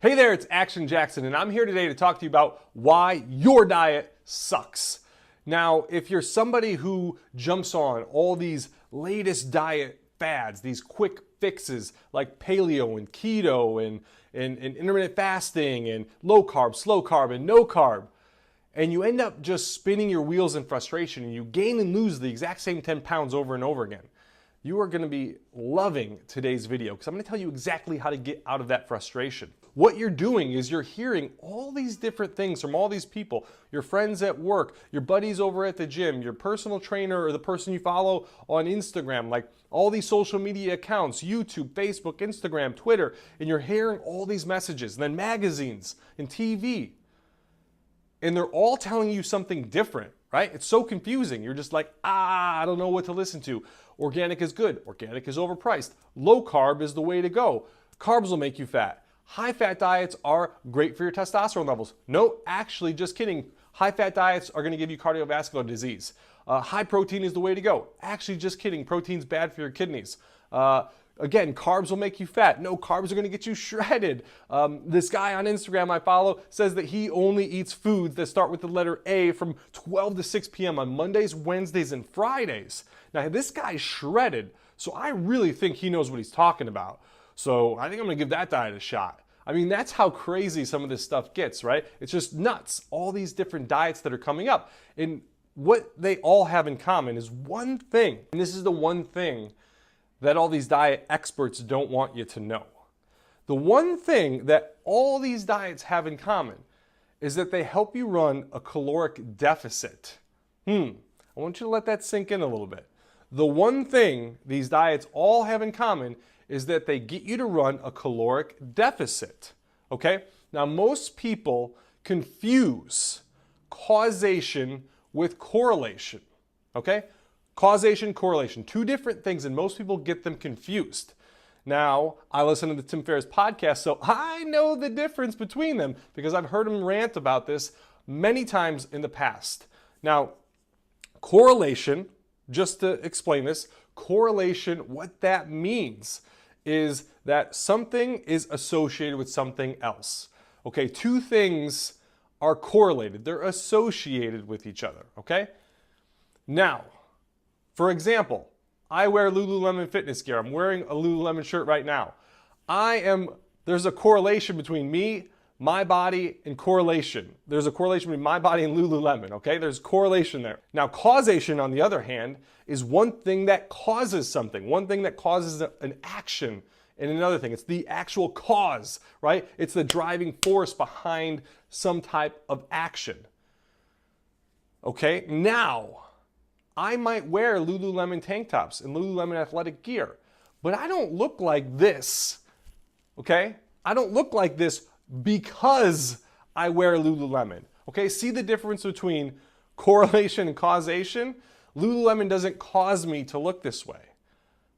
Hey there, it's Action Jackson, and I'm here today to talk to you about why your diet sucks. Now, if you're somebody who jumps on all these latest diet fads, these quick fixes like paleo and keto and intermittent fasting and low carb, slow carb, and no carb, and you end up just spinning your wheels in frustration and you gain and lose the exact same 10 pounds over and over again, you are going to be loving today's video because I'm going to tell you exactly how to get out of that frustration. What you're doing is you're hearing all these different things from all these people, your friends at work, your buddies over at the gym, your personal trainer, or the person you follow on Instagram, like all these social media accounts, YouTube, Facebook, Instagram, Twitter, and you're hearing all these messages, and then magazines and TV. And they're all telling you something different, right? It's so confusing. You're just like, I don't know what to listen to. Organic is good. Organic is overpriced. Low carb is the way to go. Carbs will make you fat. High-fat diets are great for your testosterone levels. No, actually, just kidding. High-fat diets are going to give you cardiovascular disease. High protein is the way to go. Actually, just kidding. Protein's bad for your kidneys. Again, carbs will make you fat. No, carbs are going to get you shredded. This guy on Instagram I follow says that he only eats foods that start with the letter A from 12 to 6 p.m. on Mondays, Wednesdays, and Fridays. Now, this guy's shredded, so I really think he knows what he's talking about. So I think I'm going to give that diet a shot. I mean, that's how crazy some of this stuff gets, right? It's just nuts. All these different diets that are coming up. And what they all have in common is one thing. And this is the one thing that all these diet experts don't want you to know. The one thing that all these diets have in common is that they help you run a caloric deficit. I want you to let that sink in a little bit. The one thing these diets all have in common is that they get you to run a caloric deficit, okay? Now, most people confuse causation with correlation, okay? Causation, correlation, two different things, and most people get them confused. Now, I listen to the Tim Ferriss podcast, so I know the difference between them because I've heard him rant about this many times in the past. Now, correlation, just to explain this, correlation, what that means is that something is associated with something else. Okay, two things are correlated. They're associated with each other, okay? Now, for example, I wear Lululemon fitness gear. I'm wearing a Lululemon shirt right now. There's a correlation between me, my body, and correlation. There's a correlation between my body and Lululemon, okay? There's correlation there. Now, causation, on the other hand, is one thing that causes something, one thing that causes an action and another thing. It's the actual cause, right? It's the driving force behind some type of action. Okay, now, I might wear Lululemon tank tops and Lululemon athletic gear, but I don't look like this, okay? I don't look like this because I wear Lululemon, okay? See the difference between correlation and causation? Lululemon doesn't cause me to look this way,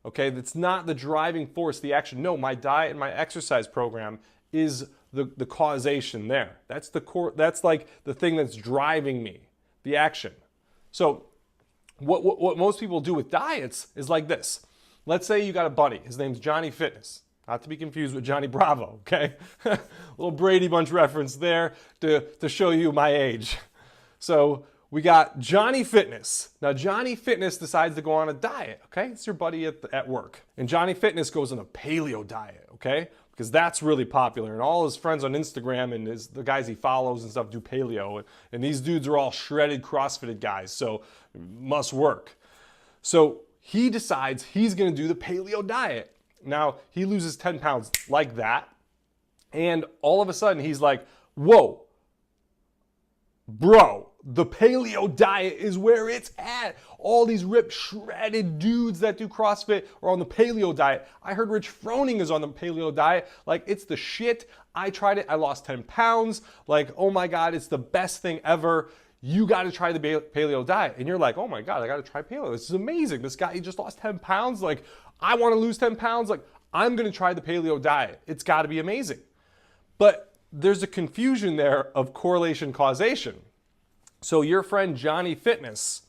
okay? That's not the driving force, the action. No, my diet and my exercise program is the causation there. That's like the thing that's driving me, the action. So what most people do with diets is like this. Let's say you got a buddy. His name's Johnny Fitness. Not to be confused with Johnny Bravo, okay? A little Brady Bunch reference there to show you my age. So we got Johnny Fitness. Now, Johnny Fitness decides to go on a diet, okay? It's your buddy at work. And Johnny Fitness goes on a paleo diet, okay? Because that's really popular. And all his friends on Instagram and the guys he follows and stuff do paleo. And these dudes are all shredded, CrossFitted guys, so it must work. So he decides he's going to do the paleo diet. Now, he loses 10 pounds like that, and all of a sudden he's like, whoa, bro, the paleo diet is where it's at. All these ripped, shredded dudes that do CrossFit are on the paleo diet. I heard Rich Froning is on the paleo diet. Like, it's the shit. I tried it. I lost 10 pounds. Like, oh my God, it's the best thing ever. You got to try the paleo diet. And you're like, oh my God, I got to try paleo. This is amazing. This guy, he just lost 10 pounds. Like, I want to lose 10 pounds. Like, I'm going to try the paleo diet. It's got to be amazing. But there's a confusion there of correlation causation. So your friend Johnny Fitness,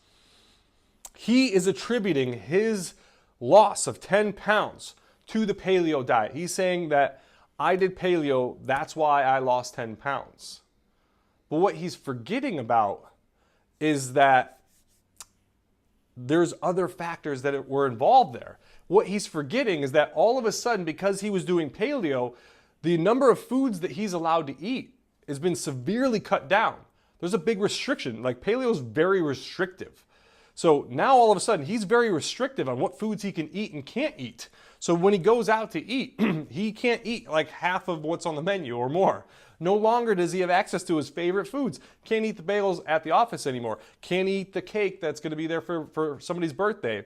he is attributing his loss of 10 pounds to the paleo diet. He's saying that I did paleo, that's why I lost 10 pounds. But what he's forgetting about is that there's other factors that were involved there. What he's forgetting is that all of a sudden, because he was doing paleo, the number of foods that he's allowed to eat has been severely cut down. There's a big restriction. Like, paleo is very restrictive. So now all of a sudden he's very restrictive on what foods he can eat and can't eat. So when he goes out to eat, he can't eat like half of what's on the menu or more. No longer does he have access to his favorite foods. Can't eat the bagels at the office anymore. Can't eat the cake that's going to be there for somebody's birthday.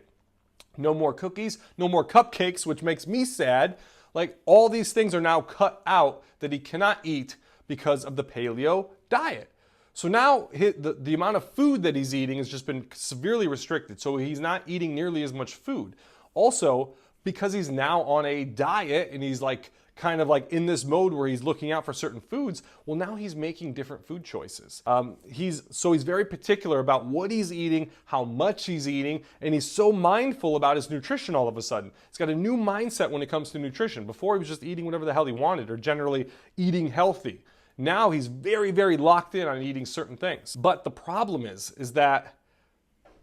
No more cookies, no more cupcakes, which makes me sad. Like, all these things are now cut out that he cannot eat because of the paleo diet. So now the amount of food that he's eating has just been severely restricted. So he's not eating nearly as much food. Also, because he's now on a diet and he's like kind of like in this mode where he's looking out for certain foods, well, now he's making different food choices. He's very particular about what he's eating, how much he's eating, and he's so mindful about his nutrition all of a sudden. He's got a new mindset when it comes to nutrition. Before, he was just eating whatever the hell he wanted, or generally eating healthy. Now he's very, very locked in on eating certain things. But the problem is that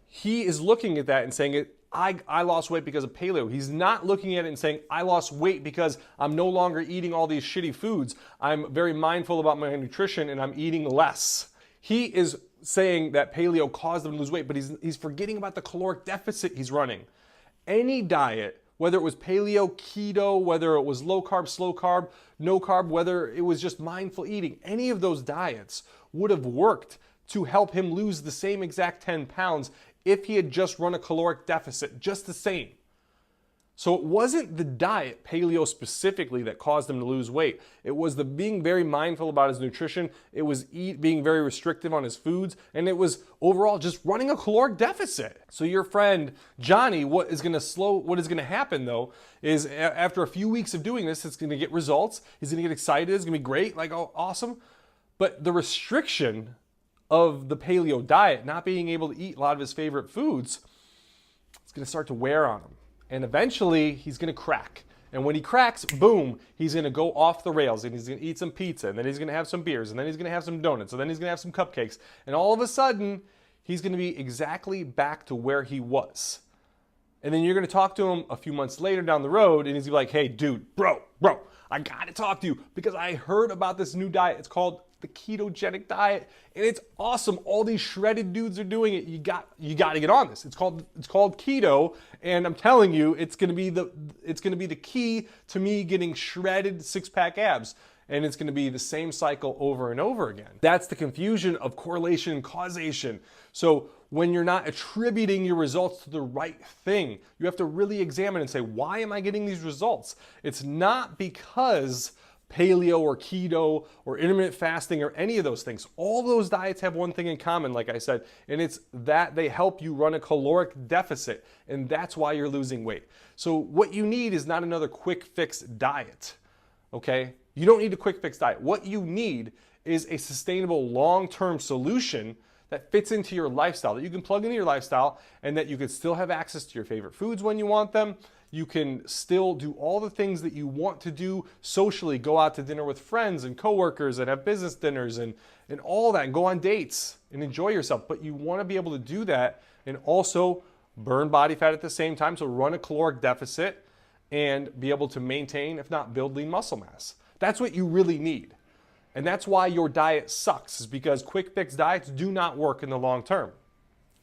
he is looking at that and saying, I lost weight because of paleo. He's not looking at it and saying, I lost weight because I'm no longer eating all these shitty foods. I'm very mindful about my nutrition and I'm eating less. He is saying that paleo caused him to lose weight, but he's forgetting about the caloric deficit he's running. Any diet, whether it was paleo, keto, whether it was low carb, slow carb, no carb, whether it was just mindful eating, any of those diets would have worked to help him lose the same exact 10 pounds if he had just run a caloric deficit, just the same. So it wasn't the diet, paleo specifically, that caused him to lose weight. It was the being very mindful about his nutrition. It was being very restrictive on his foods. And it was overall just running a caloric deficit. So your friend Johnny, what is going to happen though, is after a few weeks of doing this, it's going to get results. He's going to get excited. It's going to be great. Like, oh, awesome. But the restriction of the paleo diet, not being able to eat a lot of his favorite foods, it's going to start to wear on him. And eventually, he's going to crack. And when he cracks, boom, he's going to go off the rails. And he's going to eat some pizza. And then he's going to have some beers. And then he's going to have some donuts. And then he's going to have some cupcakes. And all of a sudden, he's going to be exactly back to where he was. And then you're going to talk to him a few months later down the road. And he's going to be like, hey, dude, bro, I got to talk to you because I heard about this new diet. It's called the ketogenic diet, and it's awesome. All these shredded dudes are doing it. You got to get on this. It's called keto, and I'm telling you, it's going to be the key to me getting shredded six-pack abs. And it's going to be the same cycle over and over again. That's the confusion of correlation and causation. So when you're not attributing your results to the right thing, you have to really examine and say, why am I getting these results? It's not because paleo or keto or intermittent fasting or any of those things. All those diets have one thing in common, like I said, and it's that they help you run a caloric deficit, and that's why you're losing weight. So what you need is not another quick fix diet, okay? You don't need a quick fix diet. What you need is a sustainable long-term solution that fits into your lifestyle, that you can plug into your lifestyle, and that you can still have access to your favorite foods when you want them. You can still do all the things that you want to do socially, go out to dinner with friends and coworkers and have business dinners and all that, and go on dates and enjoy yourself. But you want to be able to do that and also burn body fat at the same time, so run a caloric deficit and be able to maintain, if not build, lean muscle mass. That's what you really need. And that's why your diet sucks, is because quick fix diets do not work in the long term.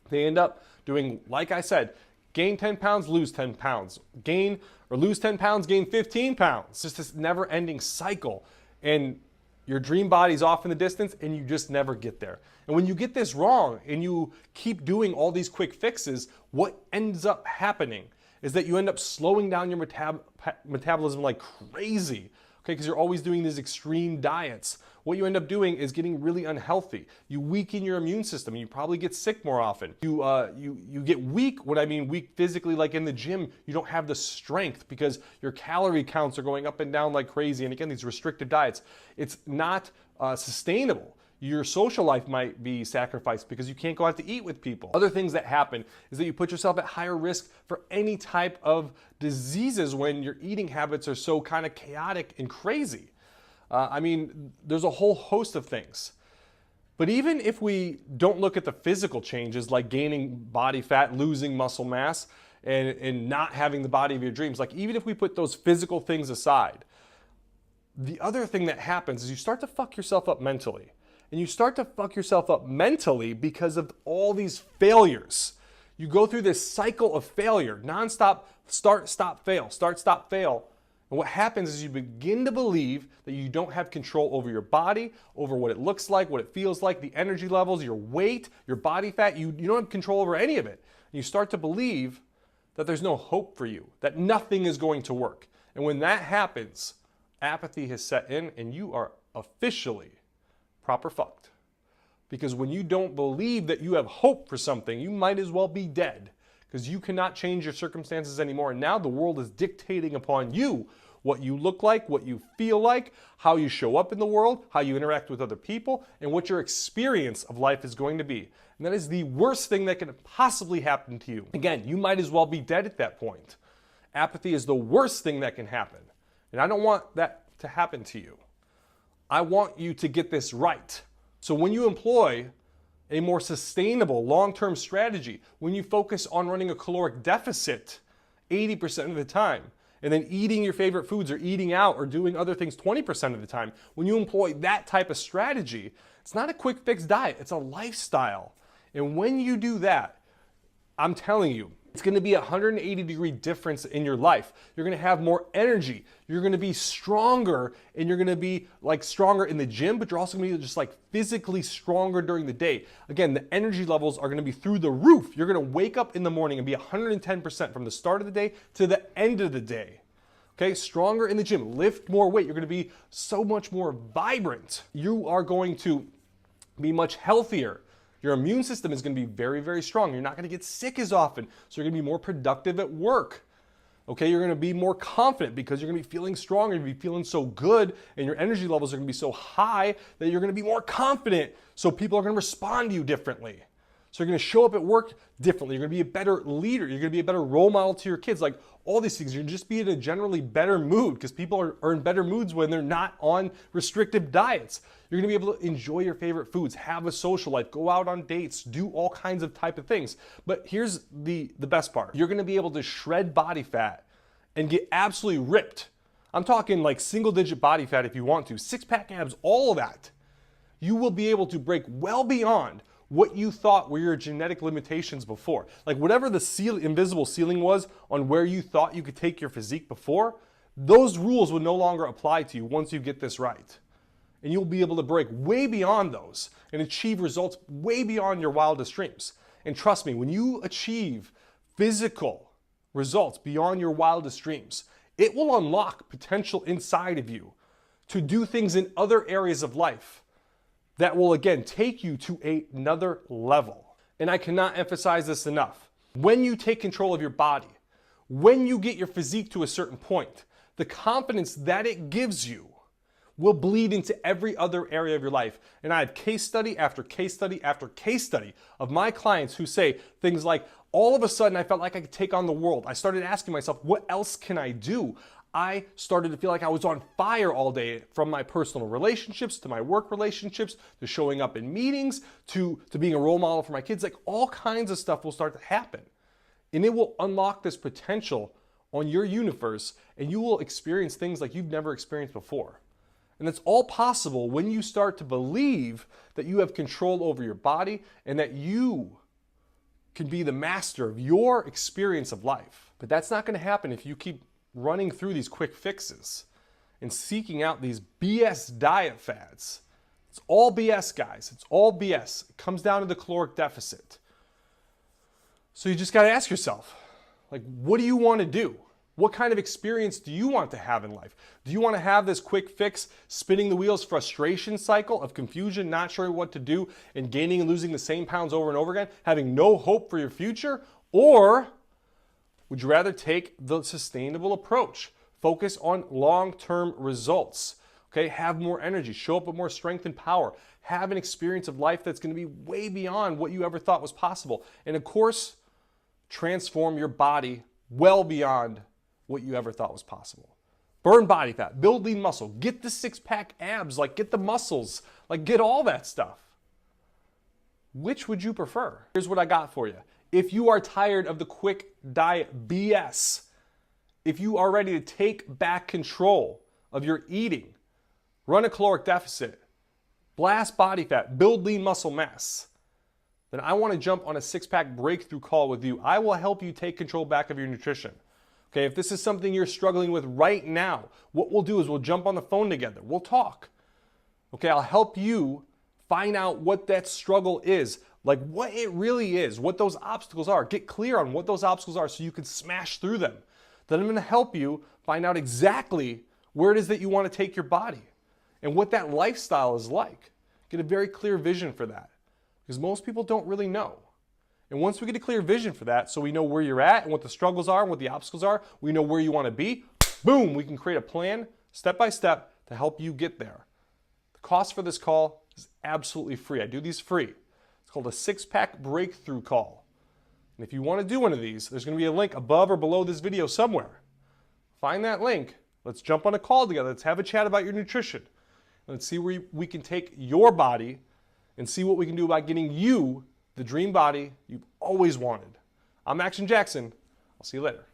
They end up doing, like I said, gain 10 pounds, lose 10 pounds. Gain or lose 10 pounds, gain 15 pounds. It's just this never-ending cycle. And your dream body's off in the distance, and you just never get there. And when you get this wrong and you keep doing all these quick fixes, what ends up happening is that you end up slowing down your metabolism like crazy. Okay, because you're always doing these extreme diets. What you end up doing is getting really unhealthy. You weaken your immune system. You probably get sick more often. You get weak. What I mean weak physically, like in the gym, you don't have the strength because your calorie counts are going up and down like crazy. And again, these restrictive diets, it's not sustainable. Your social life might be sacrificed because you can't go out to eat with people. Other things that happen is that you put yourself at higher risk for any type of diseases when your eating habits are so kind of chaotic and crazy. I mean, there's a whole host of things. But even if we don't look at the physical changes like gaining body fat, losing muscle mass, and not having the body of your dreams, like even if we put those physical things aside, the other thing that happens is you start to fuck yourself up mentally. And you start to fuck yourself up mentally because of all these failures. You go through this cycle of failure, nonstop, start, stop, fail, start, stop, fail. And what happens is you begin to believe that you don't have control over your body, over what it looks like, what it feels like, the energy levels, your weight, your body fat. You don't have control over any of it. And you start to believe that there's no hope for you, that nothing is going to work. And when that happens, apathy has set in and you are officially proper fucked. Because when you don't believe that you have hope for something, you might as well be dead. Because you cannot change your circumstances anymore. And now the world is dictating upon you what you look like, what you feel like, how you show up in the world, how you interact with other people, and what your experience of life is going to be. And that is the worst thing that can possibly happen to you. Again, you might as well be dead at that point. Apathy is the worst thing that can happen. And I don't want that to happen to you. I want you to get this right. So when you employ a more sustainable long-term strategy, when you focus on running a caloric deficit 80% of the time, and then eating your favorite foods or eating out or doing other things 20% of the time, when you employ that type of strategy, it's not a quick fix diet, it's a lifestyle. And when you do that, I'm telling you, it's going to be a 180-degree difference in your life. You're going to have more energy. You're going to be stronger, and you're going to be like stronger in the gym, but you're also going to be just like physically stronger during the day. Again, the energy levels are going to be through the roof. You're going to wake up in the morning and be 110% from the start of the day to the end of the day. Okay, stronger in the gym, lift more weight. You're going to be so much more vibrant. You are going to be much healthier. Your immune system is going to be very, very strong. You're not going to get sick as often, so you're going to be more productive at work. Okay, you're going to be more confident because you're going to be feeling strong. You're going to be feeling so good, and your energy levels are going to be so high that you're going to be more confident, so people are going to respond to you differently. So you're going to show up at work differently. You're going to be a better leader. You're going to be a better role model to your kids. Like all these things, you're just be in a generally better mood because people are in better moods when they're not on restrictive diets. You're going to be able to enjoy your favorite foods, have a social life, go out on dates, do all kinds of type of things. But here's the best part. You're going to be able to shred body fat and get absolutely ripped. I'm talking like single-digit body fat if you want to, six-pack abs, all of that. You will be able to break well beyond what you thought were your genetic limitations before. Like whatever the invisible ceiling was on where you thought you could take your physique before, those rules would no longer apply to you once you get this right. And you'll be able to break way beyond those and achieve results way beyond your wildest dreams. And trust me, when you achieve physical results beyond your wildest dreams, it will unlock potential inside of you to do things in other areas of life that will again take you to another level. And I cannot emphasize this enough. When you take control of your body, when you get your physique to a certain point, the confidence that it gives you will bleed into every other area of your life. And I have case study after case study after case study of my clients who say things like, all of a sudden I felt like I could take on the world. I started asking myself, what else can I do? I started to feel like I was on fire all day, from my personal relationships to my work relationships to showing up in meetings to being a role model for my kids. Like all kinds of stuff will start to happen. And it will unlock this potential on your universe, and you will experience things like you've never experienced before. And it's all possible when you start to believe that you have control over your body and that you can be the master of your experience of life. But that's not going to happen if you keep running through these quick fixes and seeking out these BS diet fads. It's all BS, guys. It's all BS. It comes down to the caloric deficit. So you just got to ask yourself, like, what do you want to do? What kind of experience do you want to have in life? Do you want to have this quick fix, spinning the wheels frustration cycle of confusion, not sure what to do, and gaining and losing the same pounds over and over again, having no hope for your future? Or would you rather take the sustainable approach? Focus on long-term results. Okay, have more energy, show up with more strength and power, have an experience of life that's going to be way beyond what you ever thought was possible. And of course, transform your body well beyond what you ever thought was possible. Burn body fat, build lean muscle, get the six-pack abs, like get the muscles, like get all that stuff. Which would you prefer? Here's what I got for you. If you are tired of the quick diet BS, if you are ready to take back control of your eating, run a caloric deficit, blast body fat, build lean muscle mass, then I want to jump on a six-pack breakthrough call with you. I will help you take control back of your nutrition. Okay, if this is something you're struggling with right now, what we'll do is we'll jump on the phone together. We'll talk. Okay, I'll help you find out what that struggle is, like what it really is, what those obstacles are. Get clear on what those obstacles are so you can smash through them. Then I'm going to help you find out exactly where it is that you want to take your body and what that lifestyle is like. Get a very clear vision for that, because most people don't really know. And once we get a clear vision for that, so we know where you're at and what the struggles are and what the obstacles are, we know where you want to be, boom, we can create a plan step by step to help you get there. The cost for this call is absolutely free. I do these free. It's called a six-pack breakthrough call. And if you want to do one of these, there's going to be a link above or below this video somewhere. Find that link. Let's jump on a call together. Let's have a chat about your nutrition. Let's see where we can take your body and see what we can do about getting you the dream body you've always wanted. I'm Action Jackson. I'll see you later.